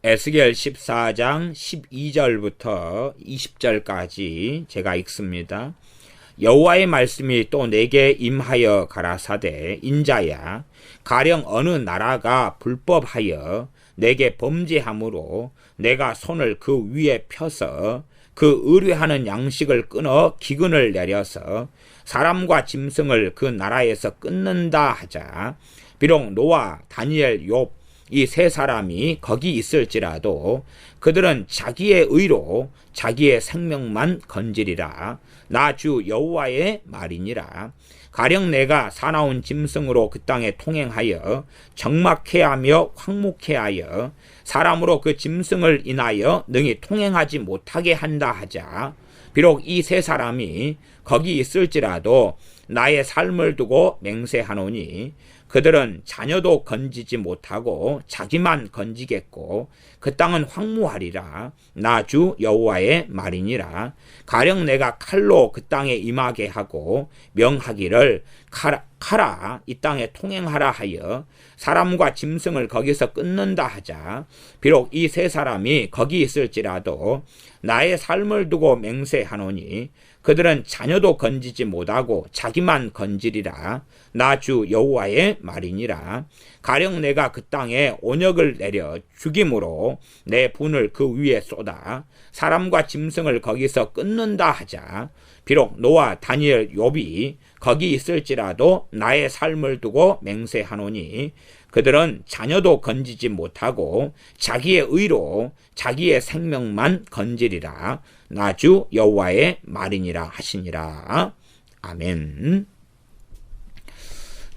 에스겔 14장 12절부터 20절까지 제가 읽습니다. 여호와의 말씀이 또 내게 임하여 가라사대 인자야 가령 어느 나라가 불법하여 내게 범죄함으로 내가 손을 그 위에 펴서 그 의뢰하는 양식을 끊어 기근을 내려서 사람과 짐승을 그 나라에서 끊는다 하자. 비록 노아, 다니엘, 욥 이 세 사람이 거기 있을지라도 그들은 자기의 의로 자기의 생명만 건지리라. 나 주 여호와의 말이니라. 가령 내가 사나운 짐승으로 그 땅에 통행하여 적막해 하며 황묵해 하여 사람으로 그 짐승을 인하여 능히 통행하지 못하게 한다 하자. 비록 이 세 사람이 거기 있을지라도 나의 삶을 두고 맹세하노니 그들은 자녀도 건지지 못하고 자기만 건지겠고 그 땅은 황무하리라. 나 주 여호와의 말이니라. 가령 내가 칼로 그 땅에 임하게 하고 명하기를 가라 이 땅에 통행하라 하여 사람과 짐승을 거기서 끊는다 하자. 비록 이 세 사람이 거기 있을지라도 나의 삶을 두고 맹세하노니 그들은 자녀도 건지지 못하고 자기만 건지리라. 나 주 여호와의 말이니라. 가령 내가 그 땅에 온역을 내려 죽임으로 내 분을 그 위에 쏟아 사람과 짐승을 거기서 끊는다 하자. 비록 노아, 다니엘, 욥이 거기 있을지라도 나의 삶을 두고 맹세하노니 그들은 자녀도 건지지 못하고 자기의 의로 자기의 생명만 건지리라. 나 주 여호와의 말이니라 하시니라. 아멘.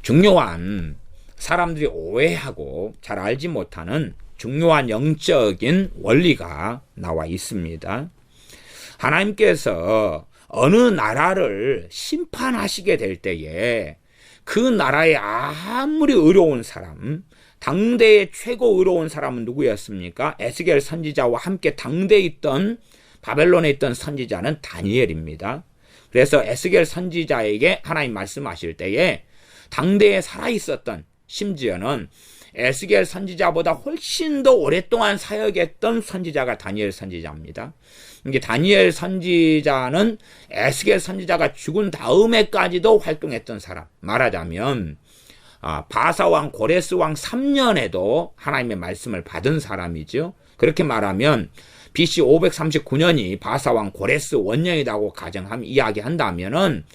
중요한 사람들이 오해하고 잘 알지 못하는 중요한 영적인 원리가 나와 있습니다. 하나님께서 어느 나라를 심판하시게 될 때에 그 나라에 아무리 의로운 사람, 당대의 최고 의로운 사람은 누구였습니까? 에스겔 선지자와 함께 당대에 있던 바벨론에 있던 선지자는 다니엘입니다. 그래서 에스겔 선지자에게 하나님 말씀하실 때에 당대에 살아있었던, 심지어는 에스겔 선지자보다 훨씬 더 오랫동안 사역했던 선지자가 다니엘 선지자입니다. 이게 다니엘 선지자는 에스겔 선지자가 죽은 다음에까지도 활동했던 사람. 말하자면 바사왕 고레스왕 3년에도 하나님의 말씀을 받은 사람이죠. 그렇게 말하면 BC 539년이 바사왕 고레스 원년이라고 가정하면 이야기한다면은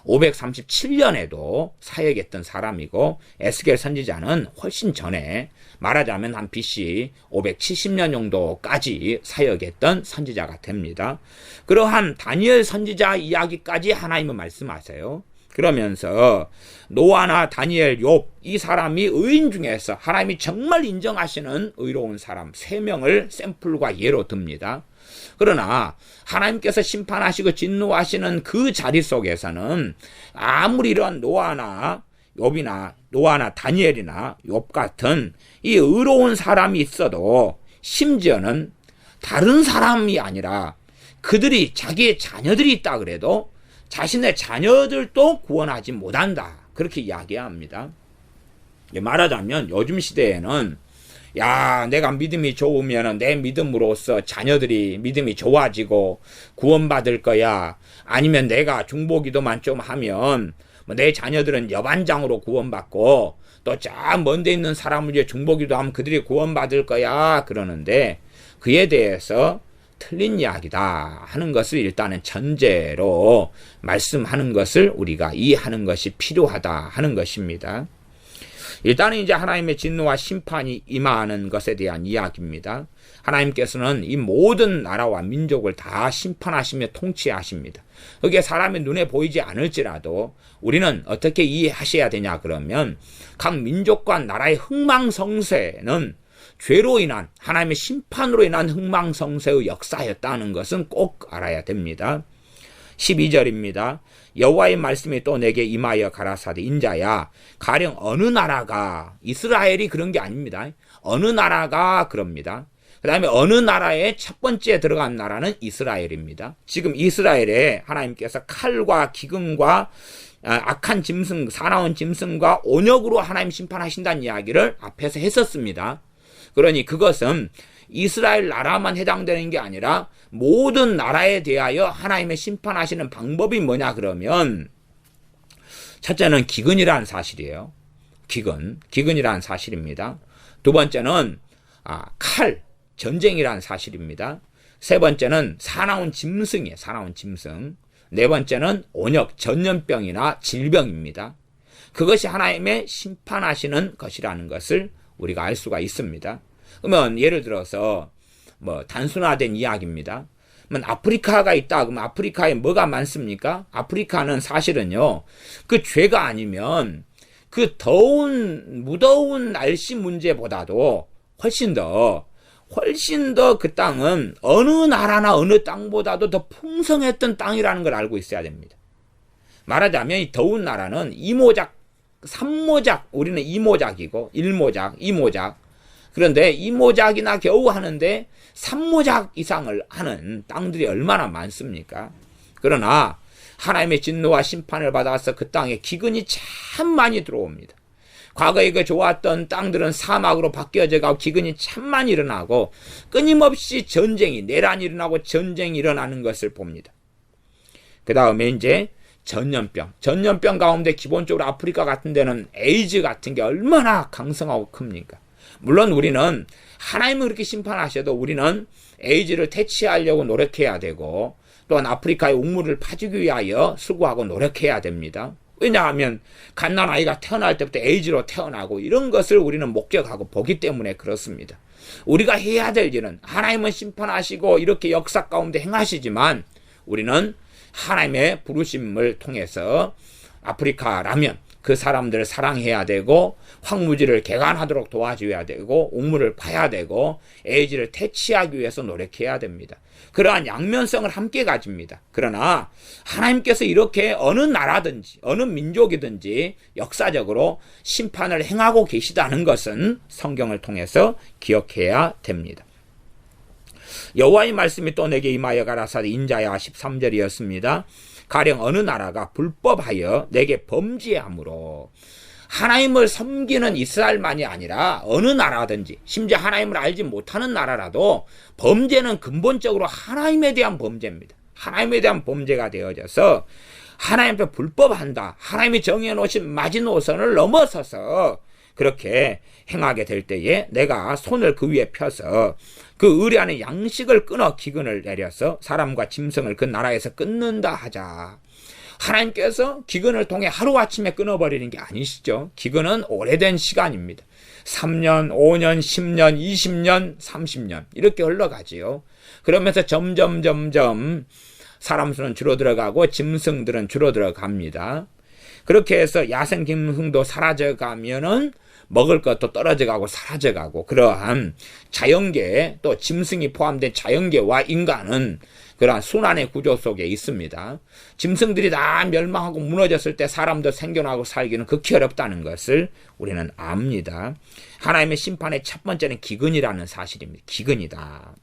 537년에도 사역했던 사람이고 에스겔 선지자는 훨씬 전에 말하자면 한 BC 570년 정도까지 사역했던 선지자가 됩니다. 그러한 다니엘 선지자 이야기까지 하나님은 말씀하세요. 그러면서 노아나 다니엘, 욥 이 사람이 의인 중에서 하나님이 정말 인정하시는 의로운 사람 3명을 샘플과 예로 듭니다. 그러나 하나님께서 심판하시고 진노하시는 그 자리 속에서는 아무리 이런 노아나 다니엘이나 욥 같은 이 의로운 사람이 있어도 심지어는 다른 사람이 아니라 그들이 자기의 자녀들이 있다 그래도 자신의 자녀들도 구원하지 못한다. 그렇게 이야기합니다. 말하자면 요즘 시대에는 내가 믿음이 좋으면 내 믿음으로써 자녀들이 믿음이 좋아지고 구원받을 거야. 아니면 내가 중보기도만 좀 하면 내 자녀들은 여반장으로 구원받고 또 저 먼 데 있는 사람을 위해 중보기도하면 그들이 구원받을 거야. 그러는데 그에 대해서 틀린 이야기다 하는 것을 일단은 전제로 말씀하는 것을 우리가 이해하는 것이 필요하다 하는 것입니다. 일단은 이제 하나님의 진노와 심판이 임하는 것에 대한 이야기입니다. 하나님께서는 이 모든 나라와 민족을 다 심판하시며 통치하십니다. 그게 사람의 눈에 보이지 않을지라도 우리는 어떻게 이해하셔야 되냐 그러면 각 민족과 나라의 흥망성쇠는 죄로 인한 하나님의 심판으로 인한 흥망성쇠의 역사였다는 것은 꼭 알아야 됩니다. 12절입니다. 여호와의 말씀이 또 내게 임하여 가라사대 인자야 가령 어느 나라가 이스라엘이 그런 게 아닙니다. 어느 나라가 그럽니다. 그 다음에 어느 나라에 첫 번째 들어간 나라는 이스라엘입니다. 지금 이스라엘에 하나님께서 칼과 기근과 악한 짐승, 사나운 짐승과 온역으로 하나님 심판하신다는 이야기를 앞에서 했었습니다. 그러니 그것은 이스라엘 나라만 해당되는 게 아니라 모든 나라에 대하여 하나님의 심판하시는 방법이 뭐냐 그러면 첫째는 기근이라는 사실이에요. 기근이라는 사실입니다. 두 번째는 칼, 전쟁이라는 사실입니다. 세 번째는 사나운 짐승이에요. 사나운 짐승. 네 번째는 온역, 전염병이나 질병입니다. 그것이 하나님의 심판하시는 것이라는 것을 우리가 알 수가 있습니다. 그러면 예를 들어서 단순화된 이야기입니다. 그러면 아프리카가 있다. 그러면 아프리카에 뭐가 많습니까? 아프리카는 사실은요, 그 죄가 아니면 그 무더운 날씨 문제보다도 훨씬 더 그 땅은 어느 나라나 어느 땅보다도 더 풍성했던 땅이라는 걸 알고 있어야 됩니다. 말하자면 이 더운 나라는 이모작, 삼모작, 우리는 이모작이고 1모작, 2모작. 그런데 이모작이나 겨우 하는데 3모작 이상을 하는 땅들이 얼마나 많습니까? 그러나 하나님의 진노와 심판을 받아서 그 땅에 기근이 참 많이 들어옵니다. 과거에 그 좋았던 땅들은 사막으로 바뀌어져 가고 기근이 참 많이 일어나고 끊임없이 내란이 일어나고 전쟁이 일어나는 것을 봅니다. 그 다음에 이제 전염병 가운데 기본적으로 아프리카 같은 데는 에이즈 같은 게 얼마나 강성하고 큽니까? 물론 우리는 하나님은 그렇게 심판하셔도 우리는 에이즈를 퇴치하려고 노력해야 되고 또한 아프리카의 옥물을 파주기 위하여 수고하고 노력해야 됩니다. 왜냐하면 갓난아이가 태어날 때부터 에이즈로 태어나고 이런 것을 우리는 목격하고 보기 때문에 그렇습니다. 우리가 해야 될 일은 하나님은 심판하시고 이렇게 역사 가운데 행하시지만 우리는 하나님의 부르심을 통해서 아프리카라면 그 사람들을 사랑해야 되고 황무지를 개간하도록 도와줘야 되고 옥물을 파야 되고 에이즈를 퇴치하기 위해서 노력해야 됩니다. 그러한 양면성을 함께 가집니다. 그러나 하나님께서 이렇게 어느 나라든지 어느 민족이든지 역사적으로 심판을 행하고 계시다는 것은 성경을 통해서 기억해야 됩니다. 여호와의 말씀이 또 내게 임하여 가라사대 인자야 13절이었습니다. 가령 어느 나라가 불법하여 내게 범죄함으로 하나님을 섬기는 이스라엘만이 아니라 어느 나라든지 심지어 하나님을 알지 못하는 나라라도 범죄는 근본적으로 하나님에 대한 범죄입니다. 하나님에 대한 범죄가 되어져서 하나님 앞에 불법한다. 하나님이 정해놓으신 마지노선을 넘어서서 그렇게 행하게 될 때에 내가 손을 그 위에 펴서 그 의뢰하는 양식을 끊어 기근을 내려서 사람과 짐승을 그 나라에서 끊는다 하자. 하나님께서 기근을 통해 하루아침에 끊어버리는 게 아니시죠. 기근은 오래된 시간입니다. 3년, 5년, 10년, 20년, 30년 이렇게 흘러가지요. 그러면서 점점 사람 수는 줄어들어가고 짐승들은 줄어들어갑니다. 그렇게 해서 야생 짐승도 사라져가면은 먹을 것도 떨어져가고 사라져가고 그러한 자연계 또 짐승이 포함된 자연계와 인간은 그러한 순환의 구조 속에 있습니다. 짐승들이 다 멸망하고 무너졌을 때 사람도 생존하고 살기는 극히 어렵다는 것을 우리는 압니다. 하나님의 심판의 첫 번째는 기근이라는 사실입니다. 기근이다.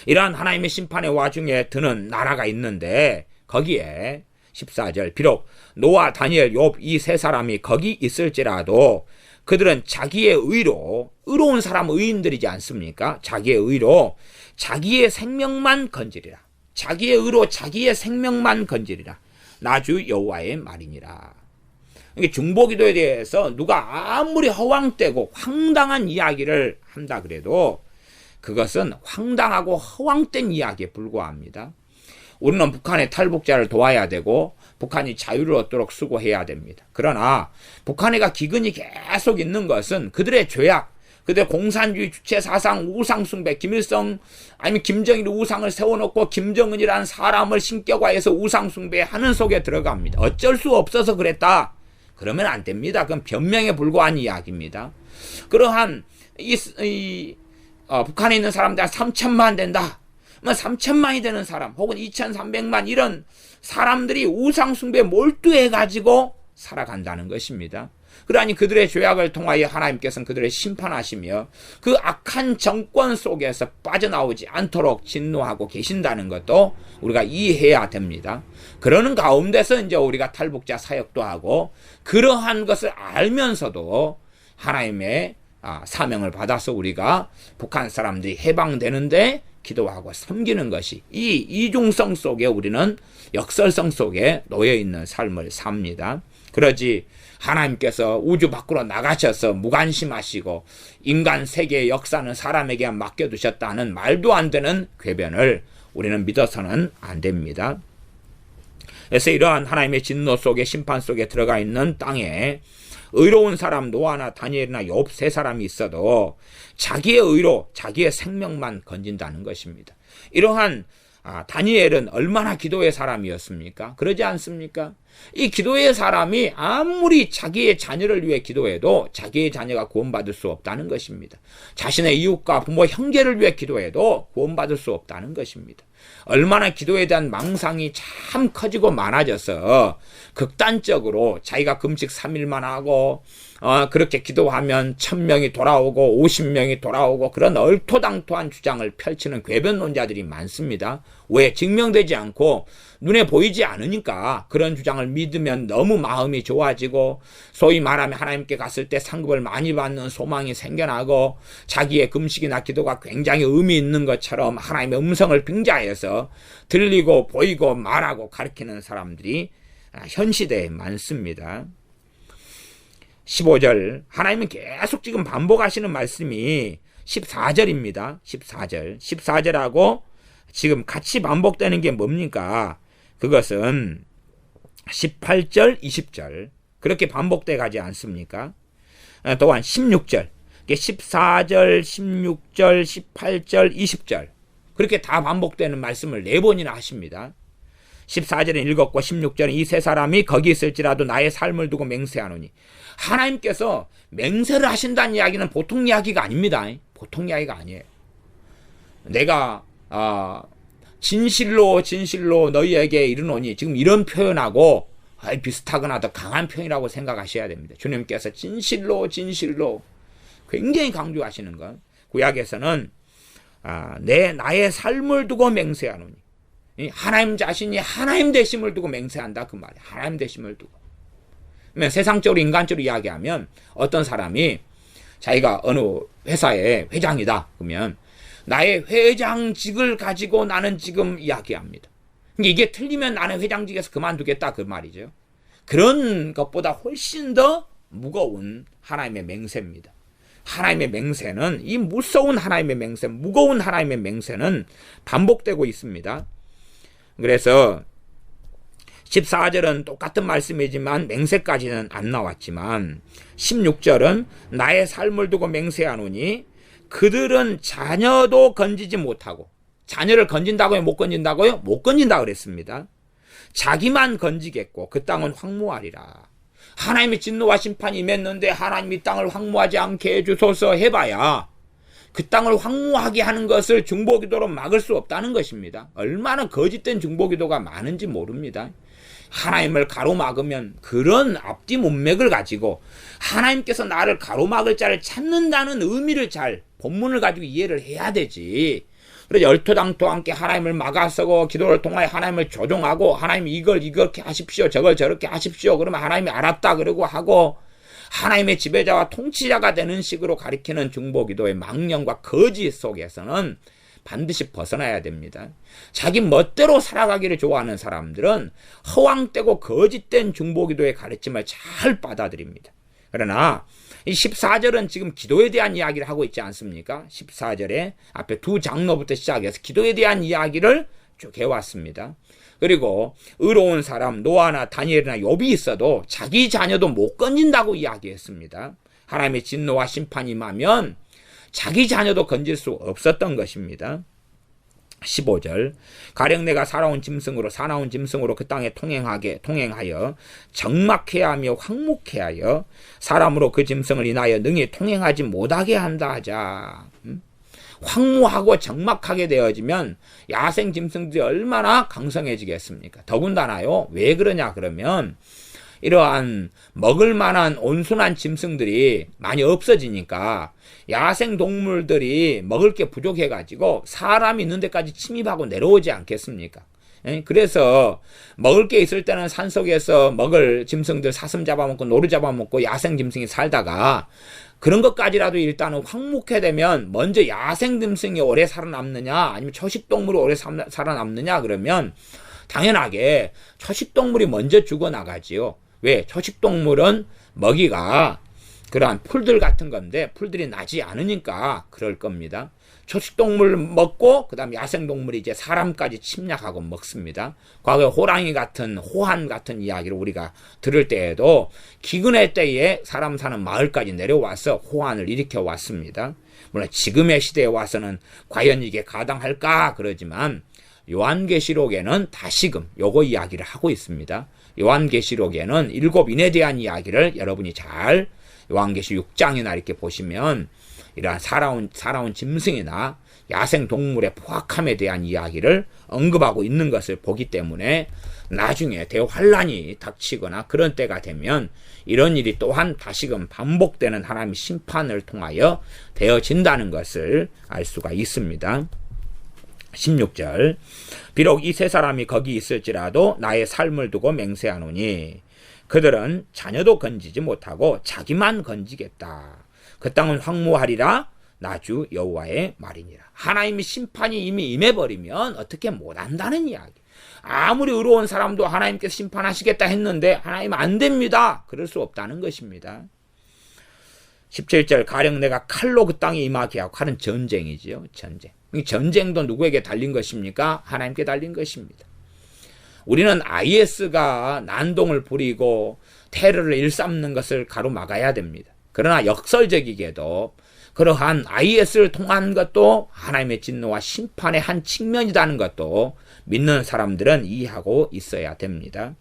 이러한 하나님의 심판의 와중에 드는 나라가 있는데 거기에 14절 비록 노아, 다니엘, 욥 이 세 사람이 거기 있을지라도 그들은 자기의 의로 의로운 사람 의인들이지 않습니까? 자기의 의로 자기의 생명만 건지리라. 자기의 의로 자기의 생명만 건지리라. 나주 여호와의 말이니라. 중보기도에 대해서 누가 아무리 허황되고 황당한 이야기를 한다 그래도 그것은 황당하고 허황된 이야기에 불과합니다. 우리는 북한의 탈북자를 도와야 되고 북한이 자유를 얻도록 수고해야 됩니다. 그러나 북한에가 기근이 계속 있는 것은 그들의 죄악, 그들의 공산주의 주체 사상, 우상 숭배, 김일성 아니면 김정일 우상을 세워놓고 김정은이라는 사람을 신격화해서 우상 숭배하는 속에 들어갑니다. 어쩔 수 없어서 그랬다. 그러면 안 됩니다. 그건 변명에 불과한 이야기입니다. 그러한 북한에 있는 사람들 3천만 된다. 3천만이 되는 사람 혹은 2,300만 이런 사람들이 우상숭배에 몰두해가지고 살아간다는 것입니다. 그러니 그들의 죄악을 통하여 하나님께서는 그들을 심판하시며 그 악한 정권 속에서 빠져나오지 않도록 진노하고 계신다는 것도 우리가 이해해야 됩니다. 그러는 가운데서 이제 우리가 탈북자 사역도 하고 그러한 것을 알면서도 하나님의 사명을 받아서 우리가 북한 사람들이 해방되는데 기도하고 섬기는 것이 이 이중성 속에 우리는 역설성 속에 놓여있는 삶을 삽니다. 그러지 하나님께서 우주 밖으로 나가셔서 무관심하시고 인간 세계의 역사는 사람에게 맡겨두셨다는 말도 안 되는 궤변을 우리는 믿어서는 안 됩니다. 그래서 이러한 하나님의 진노 속에 심판 속에 들어가 있는 땅에 의로운 사람 노아나 다니엘이나 욥 세 사람이 있어도 자기의 의로 자기의 생명만 건진다는 것입니다. 이러한 다니엘은 얼마나 기도의 사람이었습니까? 그러지 않습니까? 이 기도의 사람이 아무리 자기의 자녀를 위해 기도해도 자기의 자녀가 구원받을 수 없다는 것입니다. 자신의 이웃과 부모 형제를 위해 기도해도 구원받을 수 없다는 것입니다. 얼마나 기도에 대한 망상이 참 커지고 많아져서 극단적으로 자기가 금식 3일만 하고 그렇게 기도하면 1000명이 돌아오고 50명이 돌아오고 그런 얼토당토한 주장을 펼치는 궤변론자들이 많습니다. 왜? 증명되지 않고 눈에 보이지 않으니까 그런 주장을 믿으면 너무 마음이 좋아지고 소위 말하면 하나님께 갔을 때 상급을 많이 받는 소망이 생겨나고 자기의 금식이나 기도가 굉장히 의미 있는 것처럼 하나님의 음성을 빙자해서 들리고 보이고 말하고 가르치는 사람들이 현 시대에 많습니다. 15절 하나님은 계속 지금 반복하시는 말씀이 14절입니다. 14절하고 지금 같이 반복되는 게 뭡니까? 그것은 18절, 20절 그렇게 반복돼 가지 않습니까? 또한 16절, 14절, 16절, 18절, 20절 그렇게 다 반복되는 말씀을 4번이나 하십니다. 14절은 읽었고 16절은 이 세 사람이 거기 있을지라도 나의 삶을 두고 맹세하노니 하나님께서 맹세를 하신다는 이야기는 보통 이야기가 아닙니다. 보통 이야기가 아니에요. 내가 진실로 너희에게 이르노니 지금 이런 표현하고 비슷하거나 더 강한 표현이라고 생각하셔야 됩니다. 주님께서 진실로 굉장히 강조하시는 것. 구약에서는 나의 삶을 두고 맹세하노니 하나님 자신이 하나님 되심을 두고 맹세한다 그 말이에요. 하나님 되심을 두고. 세상적으로 인간적으로 이야기하면 어떤 사람이 자기가 어느 회사의 회장이다 그러면 나의 회장직을 가지고 나는 지금 이야기합니다. 이게 틀리면 나는 회장직에서 그만두겠다 그 말이죠. 그런 것보다 훨씬 더 무거운 하나님의 맹세입니다. 하나님의 맹세는 이 무서운 하나님의 맹세, 무거운 하나님의 맹세는 반복되고 있습니다. 그래서 14절은 똑같은 말씀이지만 맹세까지는 안 나왔지만 16절은 나의 삶을 두고 맹세하노니 그들은 자녀도 건지지 못하고 자녀를 건진다고요? 못 건진다고요? 못 건진다 그랬습니다. 자기만 건지겠고 그 땅은 황무하리라. 하나님의 진노와 심판이 임했는데 하나님이 땅을 황무하지 않게 해주소서 해봐야 그 땅을 황무하게 하는 것을 중보기도로 막을 수 없다는 것입니다. 얼마나 거짓된 중보기도가 많은지 모릅니다. 하나님을 가로막으면 그런 앞뒤 문맥을 가지고 하나님께서 나를 가로막을 자를 찾는다는 의미를 잘 본문을 가지고 이해를 해야 되지. 그래서 열토당토 함께 하나님을 막아서고 기도를 통하여 하나님을 조종하고 하나님 이걸 이렇게 하십시오 저걸 저렇게 하십시오 그러면 하나님이 알았다 그러고 하고 하나님의 지배자와 통치자가 되는 식으로 가리키는 중보기도의 망령과 거짓 속에서는 반드시 벗어나야 됩니다. 자기 멋대로 살아가기를 좋아하는 사람들은 허황되고 거짓된 중보기도의 가르침을 잘 받아들입니다. 그러나 이 14절은 지금 기도에 대한 이야기를 하고 있지 않습니까? 14절에 앞에 두 장로부터 시작해서 기도에 대한 이야기를 쭉 해왔습니다. 그리고 의로운 사람 노아나 다니엘이나 욥이 있어도 자기 자녀도 못 건진다고 이야기했습니다. 하나님의 진노와 심판이 임하면 자기 자녀도 건질 수 없었던 것입니다. 15절 가령 내가 사나운 짐승으로 그 땅에 통행하여 적막해야 하며 황묵해 하여 사람으로 그 짐승을 인하여 능히 통행하지 못하게 한다 하자. 황무하고 적막하게 되어지면 야생 짐승들이 얼마나 강성해지겠습니까? 더군다나요. 왜 그러냐 그러면 이러한 먹을 만한 온순한 짐승들이 많이 없어지니까 야생 동물들이 먹을 게 부족해가지고 사람이 있는 데까지 침입하고 내려오지 않겠습니까? 그래서 먹을 게 있을 때는 산속에서 먹을 짐승들 사슴 잡아먹고 노루 잡아먹고 야생 짐승이 살다가 그런 것까지라도 일단은 황무케 되면 먼저 야생 짐승이 오래 살아남느냐 아니면 초식동물이 오래 살아남느냐 그러면 당연하게 초식동물이 먼저 죽어나가지요. 왜? 초식동물은 먹이가 그러한 풀들 같은 건데 풀들이 나지 않으니까 그럴 겁니다. 초식동물 먹고 그 다음 야생동물이 이제 사람까지 침략하고 먹습니다. 과거에 호랑이 같은 호한 같은 이야기를 우리가 들을 때에도 기근의 때에 사람 사는 마을까지 내려와서 호한을 일으켜 왔습니다. 물론 지금의 시대에 와서는 과연 이게 가당할까 그러지만 요한계시록에는 다시금 요거 이야기를 하고 있습니다. 요한계시록에는 7인에 대한 이야기를 여러분이 잘 요한계시 6장이나 이렇게 보시면 이러한 살아온 짐승이나 야생 동물의 포악함에 대한 이야기를 언급하고 있는 것을 보기 때문에 나중에 대환란이 닥치거나 그런 때가 되면 이런 일이 또한 다시금 반복되는 하나님의 심판을 통하여 되어진다는 것을 알 수가 있습니다. 16절 비록 이 세 사람이 거기 있을지라도 나의 삶을 두고 맹세하노니 그들은 자녀도 건지지 못하고 자기만 건지겠다. 그 땅은 황무하리라 나주 여호와의 말이니라. 하나님의 심판이 이미 임해버리면 어떻게 못한다는 이야기. 아무리 의로운 사람도 하나님께서 심판하시겠다 했는데 하나님 안 됩니다. 그럴 수 없다는 것입니다. 17절 가령 내가 칼로 그 땅에 임하게 하고 칼은 전쟁이지요. 전쟁. 이 전쟁도 누구에게 달린 것입니까? 하나님께 달린 것입니다. 우리는 IS가 난동을 부리고 테러를 일삼는 것을 가로막아야 됩니다. 그러나 역설적이게도 그러한 IS를 통한 것도 하나님의 진노와 심판의 한 측면이라는 것도 믿는 사람들은 이해하고 있어야 됩니다.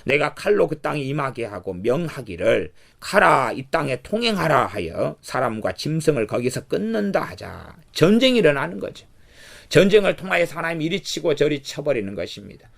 내가 칼로 그 땅에 임하게 하고 명하기를 가라 이 땅에 통행하라 하여 사람과 짐승을 거기서 끊는다 하자. 전쟁이 일어나는 거죠. 전쟁을 통하여서 하나님이 이리 치고 저리 쳐버리는 것입니다.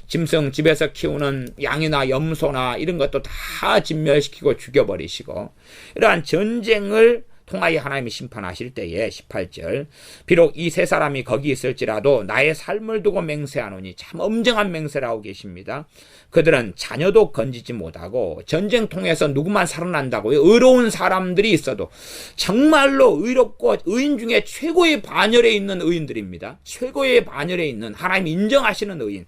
짐승 집에서 키우는 양이나 염소나 이런 것도 다 진멸시키고 죽여버리시고 이러한 전쟁을 통하여 하나님이 심판하실 때에 18절 비록 이 세 사람이 거기 있을지라도 나의 삶을 두고 맹세하노니 참 엄정한 맹세를 하고 계십니다. 그들은 자녀도 건지지 못하고 전쟁 통해서 누구만 살아난다고요? 의로운 사람들이 있어도 정말로 의롭고 의인 중에 최고의 반열에 있는 의인들입니다. 최고의 반열에 있는 하나님 인정하시는 의인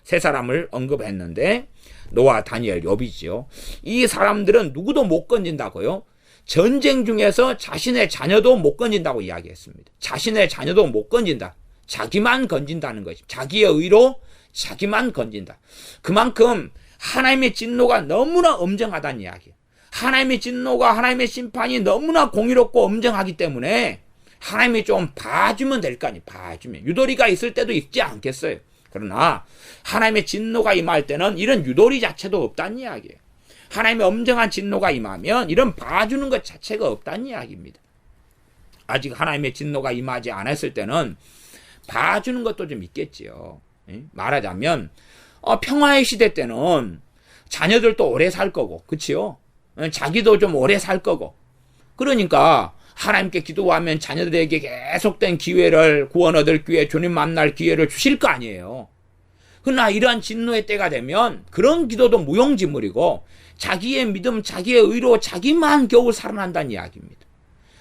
세 사람을 언급했는데 노아, 다니엘, 욥이지요. 이 사람들은 누구도 못 건진다고요. 전쟁 중에서 자신의 자녀도 못 건진다고 이야기했습니다. 자신의 자녀도 못 건진다. 자기만 건진다는 것입니다. 자기의 의로 자기만 건진다. 그만큼 하나님의 진노가 너무나 엄정하다는 이야기예요. 하나님의 진노가 하나님의 심판이 너무나 공의롭고 엄정하기 때문에 하나님이 좀 봐주면 될 거 아니에요. 봐주면. 유도리가 있을 때도 있지 않겠어요. 그러나 하나님의 진노가 임할 때는 이런 유도리 자체도 없다는 이야기예요. 하나님의 엄정한 진노가 임하면 이런 봐주는 것 자체가 없다는 이야기입니다. 아직 하나님의 진노가 임하지 않았을 때는 봐주는 것도 좀 있겠지요. 말하자면 평화의 시대 때는 자녀들도 오래 살 거고 그치요? 자기도 좀 오래 살 거고 그러니까 하나님께 기도하면 자녀들에게 계속된 기회를 구원 얻을 기회, 주님 만날 기회를 주실 거 아니에요. 그러나 이러한 진노의 때가 되면 그런 기도도 무용지물이고 자기의 믿음, 자기의 의로 자기만 겨우 살아난다는 이야기입니다.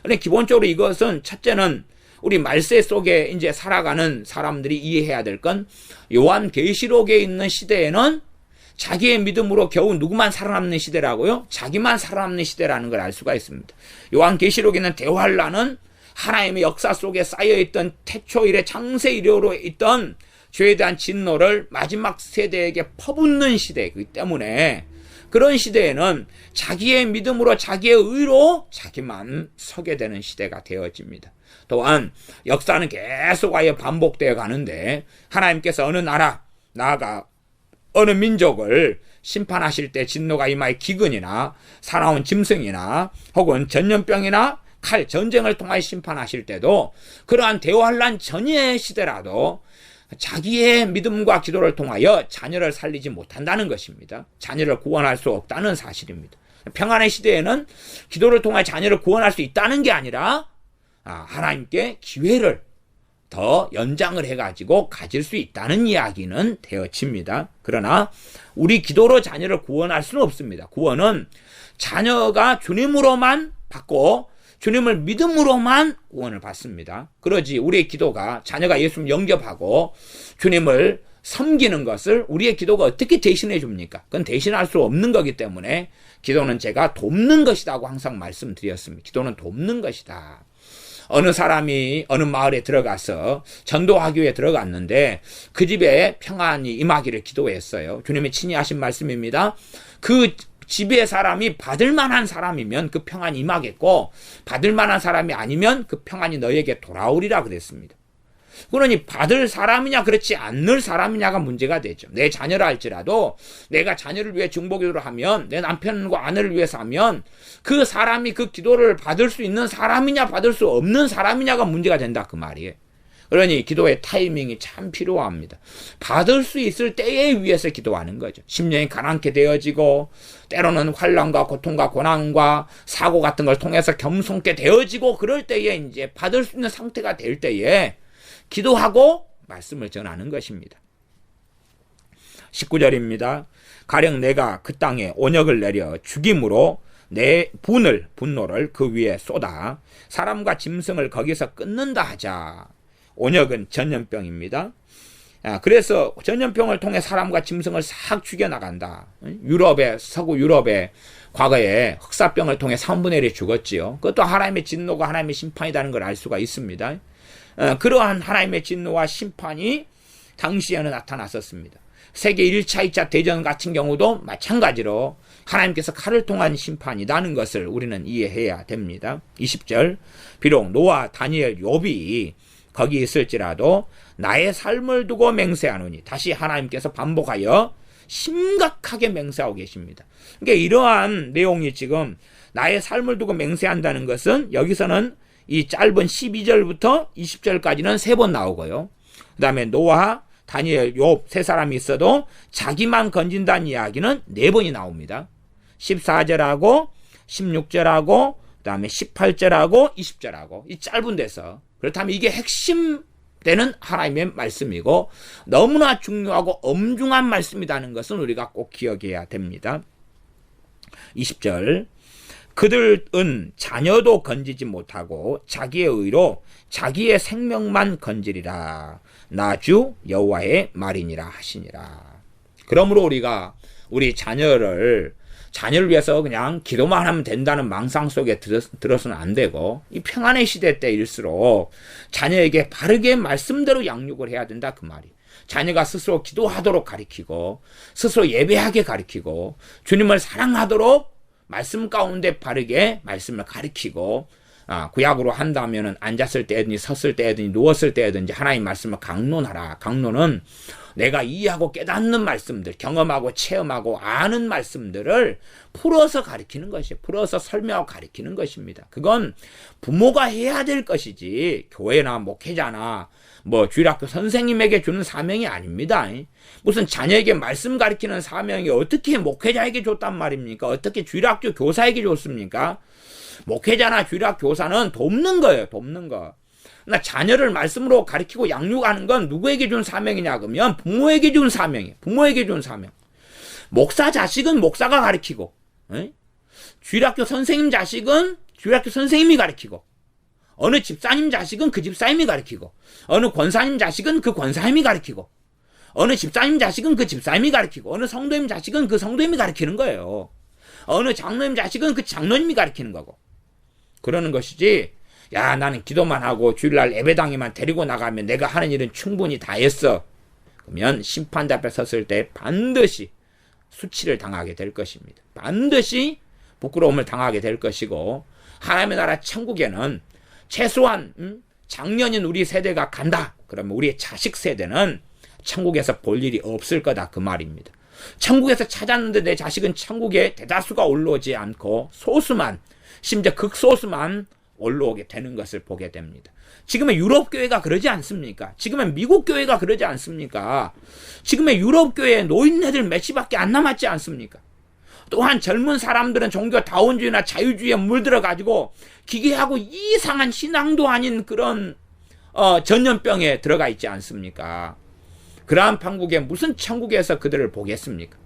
그런데 기본적으로 이것은 첫째는 우리 말세 속에 이제 살아가는 사람들이 이해해야 될 건 요한계시록에 있는 시대에는 자기의 믿음으로 겨우 누구만 살아남는 시대라고요? 자기만 살아남는 시대라는 걸 알 수가 있습니다. 요한계시록에 있는 대환란은 하나님의 역사 속에 쌓여있던 태초 이래 창세 이래로 있던 죄에 대한 진노를 마지막 세대에게 퍼붓는 시대이기 때문에 그런 시대에는 자기의 믿음으로 자기의 의로 자기만 서게 되는 시대가 되어집니다. 또한 역사는 계속하여 반복되어 가는데 하나님께서 어느 나라, 나아가 어느 민족을 심판하실 때 진노가 임하여 기근이나 사나운 짐승이나 혹은 전염병이나 칼, 전쟁을 통하여 심판하실 때도 그러한 대환란 전의 시대라도 자기의 믿음과 기도를 통하여 자녀를 살리지 못한다는 것입니다. 자녀를 구원할 수 없다는 사실입니다. 평안의 시대에는 기도를 통하여 자녀를 구원할 수 있다는 게 아니라 하나님께 기회를 더 연장을 해가지고 가질 수 있다는 이야기는 되어집니다. 그러나 우리 기도로 자녀를 구원할 수는 없습니다. 구원은 자녀가 주님으로만 받고 주님을 믿음으로만 구원을 받습니다. 그러지 우리의 기도가 자녀가 예수님 영접하고 주님을 섬기는 것을 우리의 기도가 어떻게 대신해 줍니까? 그건 대신할 수 없는 거기 때문에 기도는 제가 돕는 것이라고 항상 말씀드렸습니다. 기도는 돕는 것이다. 어느 사람이 어느 마을에 들어가서 전도하기 위해 들어갔는데 그 집에 평안이 임하기를 기도했어요. 주님이 친히 하신 말씀입니다. 그 집의 사람이 받을 만한 사람이면 그 평안이 임하겠고 받을 만한 사람이 아니면 그 평안이 너에게 돌아오리라 그랬습니다. 그러니 받을 사람이냐 그렇지 않을 사람이냐가 문제가 되죠. 내 자녀라 할지라도 내가 자녀를 위해 중보기도를 하면 내 남편과 아내를 위해서 하면 그 사람이 그 기도를 받을 수 있는 사람이냐 받을 수 없는 사람이냐가 문제가 된다 그 말이에요. 그러니 기도의 타이밍이 참 필요합니다. 받을 수 있을 때에 위해서 기도하는 거죠. 심령이 가난케 되어지고 때로는 환난과 고통과 고난과 사고 같은 걸 통해서 겸손케 되어지고 그럴 때에 이제 받을 수 있는 상태가 될 때에 기도하고 말씀을 전하는 것입니다. 19절입니다. 가령 내가 그 땅에 온역을 내려 죽임으로 내 분노를 그 위에 쏟아 사람과 짐승을 거기서 끊는다 하자. 온역은 전염병입니다. 그래서 전염병을 통해 사람과 짐승을 싹 죽여나간다. 서구 유럽에 과거에 흑사병을 통해 3분의 1이 죽었지요. 그것도 하나님의 진노가 하나님의 심판이라는 걸 알 수가 있습니다. 그러한 하나님의 진노와 심판이 당시에는 나타났었습니다. 세계 1차, 2차 대전 같은 경우도 마찬가지로 하나님께서 칼을 통한 심판이라는 것을 우리는 이해해야 됩니다. 20절 비록 노아, 다니엘, 욥이 거기 있을지라도 나의 삶을 두고 맹세하노니 다시 하나님께서 반복하여 심각하게 맹세하고 계십니다. 그러니까 이러한 내용이 지금 나의 삶을 두고 맹세한다는 것은 여기서는 이 짧은 12절부터 20절까지는 3번 나오고요. 그 다음에 노아, 다니엘, 욥 세 사람이 있어도 자기만 건진다는 이야기는 4번이 나옵니다. 14절하고 16절하고 그 다음에 18절하고 20절하고 이 짧은 데서 그렇다면 이게 핵심 되는 하나님의 말씀이고 너무나 중요하고 엄중한 말씀이라는 것은 우리가 꼭 기억해야 됩니다. 20절 그들은 자녀도 건지지 못하고 자기의 의로 자기의 생명만 건지리라. 나 주 여호와의 말이니라 하시니라. 그러므로 우리가 우리 자녀를 위해서 그냥 기도만 하면 된다는 망상 속에 들어서는 안 되고 이 평안의 시대 때일수록 자녀에게 바르게 말씀대로 양육을 해야 된다 그 말이. 자녀가 스스로 기도하도록 가르치고 스스로 예배하게 가르치고 주님을 사랑하도록 말씀 가운데 바르게 말씀을 가르치고 구약으로 한다면은 앉았을 때든지 섰을 때든지 누웠을 때든지 하나님 말씀을 강론하라. 강론은 내가 이해하고 깨닫는 말씀들, 경험하고 체험하고 아는 말씀들을 풀어서 가르치는 것이에요. 풀어서 설명하고 가르치는 것입니다. 그건 부모가 해야 될 것이지 교회나 목회자나 주일학교 선생님에게 주는 사명이 아닙니다. 무슨 자녀에게 말씀 가르치는 사명이 어떻게 목회자에게 줬단 말입니까? 어떻게 주일학교 교사에게 줬습니까? 목회자나 주일학교 교사는 돕는 거예요. 돕는 거. 그러나 자녀를 말씀으로 가르치고 양육하는 건 누구에게 준 사명이냐 그러면 부모에게 준 사명이에요. 부모에게 준 사명. 목사 자식은 목사가 가르치고 주일학교 선생님 자식은 주일학교 선생님이 가르치고 어느 집사님 자식은 그 집사님이 가르치고 어느 권사님 자식은 그 권사님이 가르치고 어느 집사님 자식은 그 집사님이 가르치고 어느 성도님 자식은 그 성도님이 가르치는 거예요. 어느 장로님 자식은 그 장로님이 가르치는 거고 그러는 것이지 야 나는 기도만 하고 주일날 예배당에만 데리고 나가면 내가 하는 일은 충분히 다 했어. 그러면 심판대 앞에 섰을 때 반드시 수치를 당하게 될 것입니다. 반드시 부끄러움을 당하게 될 것이고 하나님의 나라 천국에는 최소한 작년인 우리 세대가 간다. 그러면 우리의 자식 세대는 천국에서 볼 일이 없을 거다 그 말입니다. 천국에서 찾았는데 내 자식은 천국에 대다수가 올라오지 않고 소수만 심지어 극소수만 올라오게 되는 것을 보게 됩니다. 지금의 유럽 교회가 그러지 않습니까? 지금의 미국 교회가 그러지 않습니까? 지금의 유럽 교회에 노인네들 몇십밖에 안 남았지 않습니까? 또한 젊은 사람들은 종교 다원주의나 자유주의에 물들어 가지고 기괴하고 이상한 신앙도 아닌 그런 전염병에 들어가 있지 않습니까? 그러한 판국에 무슨 천국에서 그들을 보겠습니까?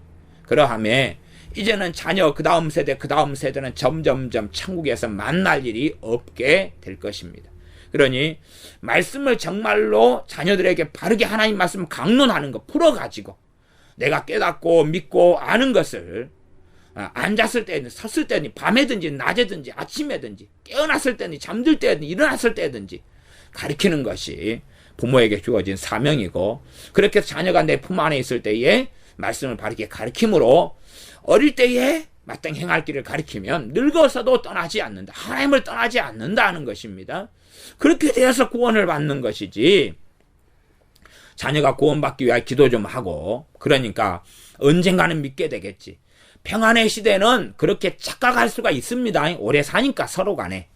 그러하며 이제는 자녀 그 다음 세대는 점점점 천국에서 만날 일이 없게 될 것입니다. 그러니 말씀을 정말로 자녀들에게 바르게 하나님 말씀 강론하는 거 풀어가지고 내가 깨닫고 믿고 아는 것을 앉았을 때든 섰을 때든 밤에든지 낮에든지 아침에든지 깨어났을 때든지 잠들 때든 일어났을 때든지 가르치는 것이 부모에게 주어진 사명이고, 그렇게 자녀가 내 품 안에 있을 때에 말씀을 바르게 가르침으로 어릴 때에 마땅히 행할 길을 가르치면 늙어서도 떠나지 않는다. 하나님을 떠나지 않는다는 것입니다. 그렇게 되어서 구원을 받는 것이지, 자녀가 구원받기 위해 기도 좀 하고 그러니까 언젠가는 믿게 되겠지. 평안의 시대는 그렇게 착각할 수가 있습니다. 오래 사니까 서로 간에.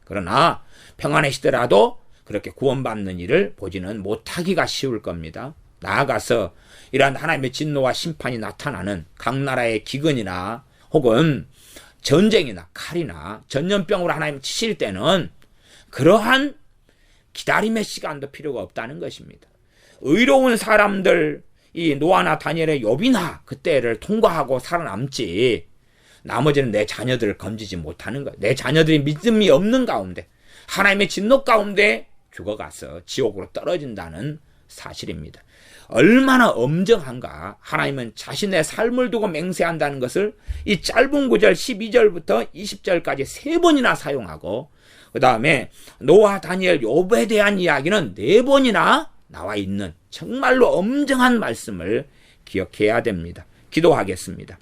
그러나 평안의 시대라도 그렇게 구원받는 일을 보지는 못하기가 쉬울 겁니다. 나아가서 이러한 하나님의 진노와 심판이 나타나는 각 나라의 기근이나 혹은 전쟁이나 칼이나 전염병으로 하나님 치실 때는 그러한 기다림의 시간도 필요가 없다는 것입니다. 의로운 사람들, 이 노아나 다니엘의 욥이나 그때를 통과하고 살아남지, 나머지는 내 자녀들을 건지지 못하는 거예요. 내 자녀들이 믿음이 없는 가운데 하나님의 진노 가운데 죽어가서 지옥으로 떨어진다는 사실입니다. 얼마나 엄정한가. 하나님은 자신의 삶을 두고 맹세한다는 것을 이 짧은 구절 12절부터 20절까지 3번이나 사용하고, 그 다음에 노아, 다니엘, 욥에 대한 이야기는 4번이나 나와 있는 정말로 엄정한 말씀을 기억해야 됩니다. 기도하겠습니다.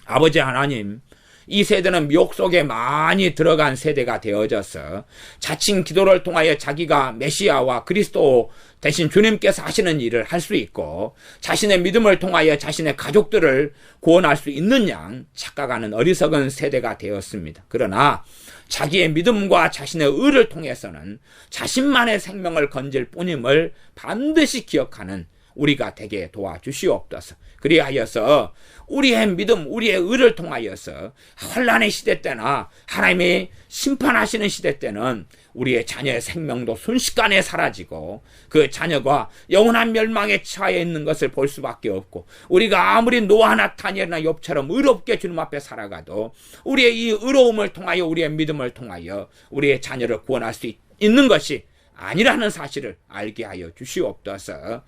아버지 하나님, 이 세대는 미혹 속에 많이 들어간 세대가 되어져서 자칭 기도를 통하여 자기가 메시아와 그리스도 대신 주님께서 하시는 일을 할 수 있고, 자신의 믿음을 통하여 자신의 가족들을 구원할 수 있는 양 착각하는 어리석은 세대가 되었습니다. 그러나 자기의 믿음과 자신의 의를 통해서는 자신만의 생명을 건질 뿐임을 반드시 기억하는 우리가 되게 도와주시옵소서. 그리하여서 우리의 믿음, 우리의 의를 통하여서 환난의 시대 때나 하나님의 심판하시는 시대 때는 우리의 자녀의 생명도 순식간에 사라지고 그 자녀가 영원한 멸망에 처해 있는 것을 볼 수밖에 없고, 우리가 아무리 노아나 다니엘이나 욥처럼 의롭게 주님 앞에 살아가도 우리의 이 의로움을 통하여, 우리의 믿음을 통하여 우리의 자녀를 구원할 수 있는 것이 아니라는 사실을 알게 하여 주시옵소서.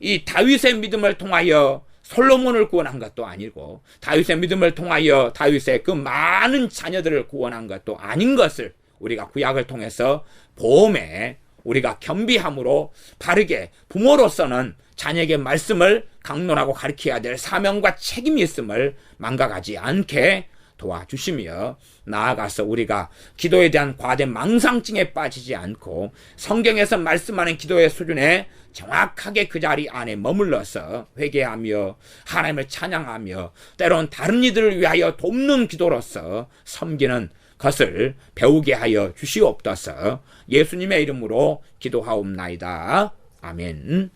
이 다윗의 믿음을 통하여 솔로몬을 구원한 것도 아니고, 다윗의 믿음을 통하여 다윗의 그 많은 자녀들을 구원한 것도 아닌 것을 우리가 구약을 통해서 보험에 우리가 겸비함으로 바르게 부모로서는 자녀에게 말씀을 강론하고 가르쳐야 될 사명과 책임이 있음을 망각하지 않게 도와주시며, 나아가서 우리가 기도에 대한 과된 망상증에 빠지지 않고 성경에서 말씀하는 기도의 수준에 정확하게 그 자리 안에 머물러서 회개하며 하나님을 찬양하며 때론 다른 이들을 위하여 돕는 기도로서 섬기는 것을 배우게 하여 주시옵소서. 예수님의 이름으로 기도하옵나이다. 아멘.